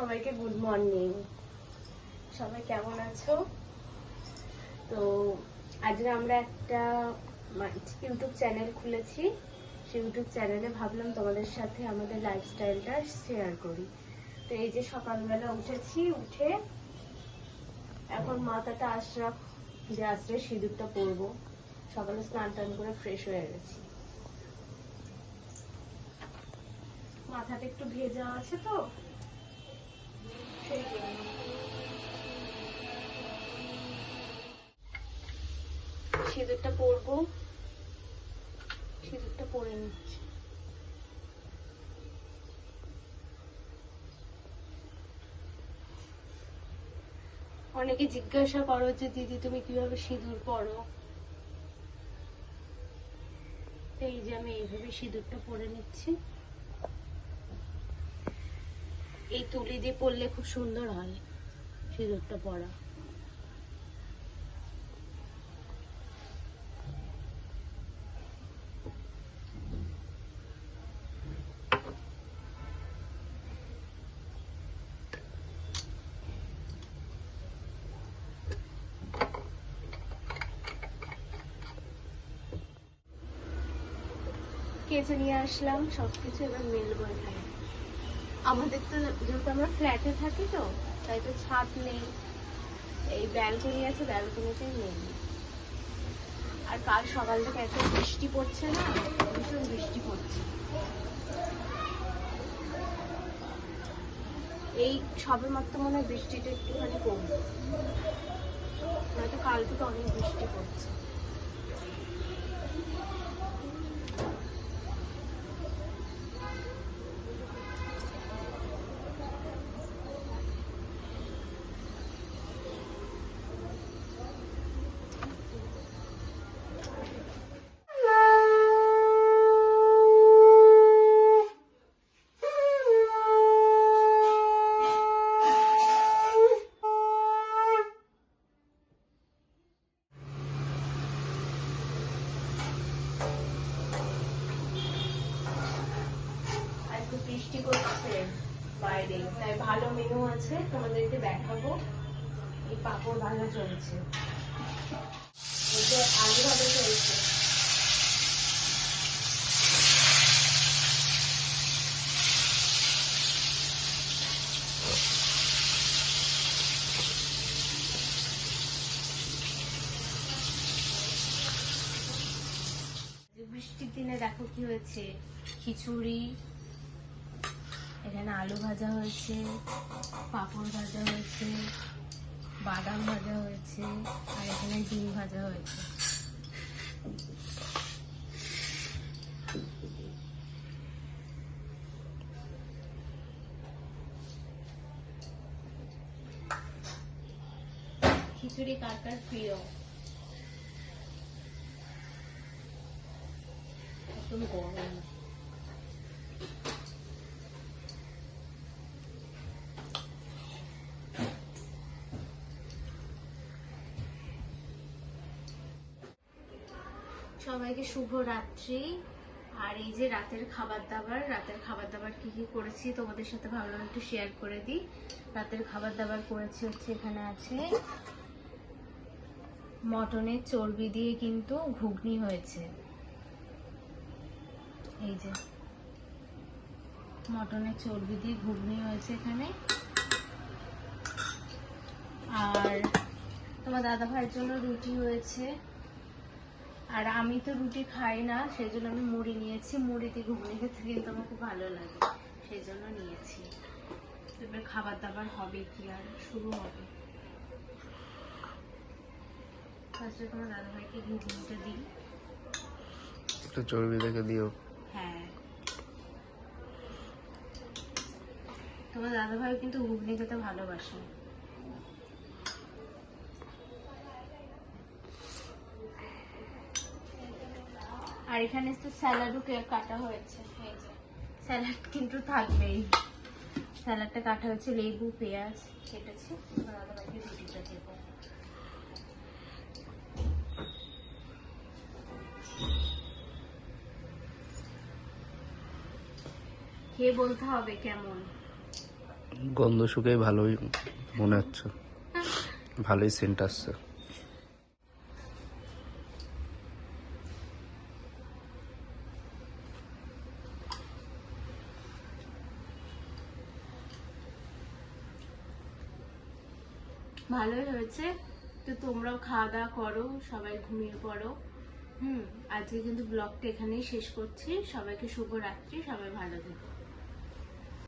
সবাইকে good morning. সবাই কেমন আছো? তো আজকে আমরা একটা ইউটিউব চ্যানেল খুলেছি। সেই ইউটিউব চ্যানেলে ভাবলাম তোমাদের সাথে আমাদের লাইফস্টাইলটা শেয়ার করি। তো এই যে সকালবেলা উঠেছি, উঠে এখন মাথাটা আশরাফ যে আসলে সিঁদুরটা পরবো। সকালে স্নান টান করে ফ্রেশ হয়ে গেছি, মাথাটা একটু ভেজা আছে তো সেই জন্য। সিঁদুরটা পরবো, সিঁদুরটা পরে নিচ্ছি। অনেকে জিজ্ঞাসা করো যে দিদি তুমি কিভাবে সিঁদুর পরো। এই যে আমি এইভাবে সিঁদুরটা পরে নিচ্ছি। এই তুলি দিয়ে পরলে খুব সুন্দর হয় সিঁদুরটা পরা। কেচে নিয়ে আসলাম সবকিছু, এবার মেলবো এখানে। আমাদের তো যেহেতু আমরা ফ্ল্যাটে থাকি তো তাই তো ছাদ নেই, এই ব্যালকনি আছে, ব্যালকনিতেই মেলবো। আর কাল সকাল থেকে এত বৃষ্টি পড়ছে না, ভীষণ বৃষ্টি পড়ছে। এই সবে মাত্র মনে হয় বৃষ্টিটা একটুখানি কমবে, নয়তো কাল থেকে অনেক বৃষ্টি পড়ছে। বৃষ্টি করছে বাইরে, তাই ভালো মেনু আছে, তোমাদেরকে দেখাবো। এই পাঁপড় ভাজা চলছে, এই যে আলু ভাজা চলছে। বৃষ্টির দিনে দেখো কি হয়েছে, খিচুড়ি, এখানে আলু ভাজা হয়েছে, পাঁপড় ভাজা হয়েছে, বাদাম ভাজা হয়েছে, আর এখানে ডিম ভাজা হয়েছে। খিচুড়ি কার কার প্রিয়? একদম গরম। সবাইকে শুভ রাত্রি। আর এই যে রাতের খাবার দাবার কি কি করেছি তোমাদের সাথে ভাবলাম একটু শেয়ার করে দিই। রাতের খাবার দাবার করেছি হচ্ছে, এখানে আছে মটনের চর্বি দিয়ে কিন্তু ঘুগনি হয়েছে। এই যে মটনের চর্বি দিয়ে ঘুগনি হয়েছে এখানে। আর তোমার দাদা ভাইয়ের জন্য রুটি হয়েছে। আর আমি তো রুটি খাই না, সেই জন্য আমি মুড়ি নিয়েছি। মুড়ি দিয়ে ঘুগনি খেতে কিন্তু আমার খুব ভালো লাগে, সেই জন্য নিয়েছি। এবার খাবার দাবার হবে, কি আর শুরু হবে। ফার্স্টে তোমার দাদা ভাইকে ঘুগনিটা দিই, একটু চর্বি দেখে দিও। হ্যাঁ, তোমার দাদা ভাই কিন্তু ঘুগনি খেতে ভালোবাসে। আর এখানে তো স্যালাডও কাটা হয়েছে, এই যে স্যালাড কিন্তু থাকবেই। স্যালাডটা কাটা হয়েছে, লেবু পেঁয়াজ কেটেছি। দাদা ভাইকে রুটিটা দেবো। খেয়ে বলতে হবে কেমন। গন্ধ শুকে ভালোই মনে হচ্ছে, ভালোই সেন্ট আসছে। ভালোই হয়েছে। তো তোমরাও খাওয়া দাওয়া করো, সবাই ঘুমিয়ে পড়ো। আজকে কিন্তু ব্লগটা এখানেই শেষ করছি। সবাইকে শুভরাত্রি, সবাই ভালো থেকো।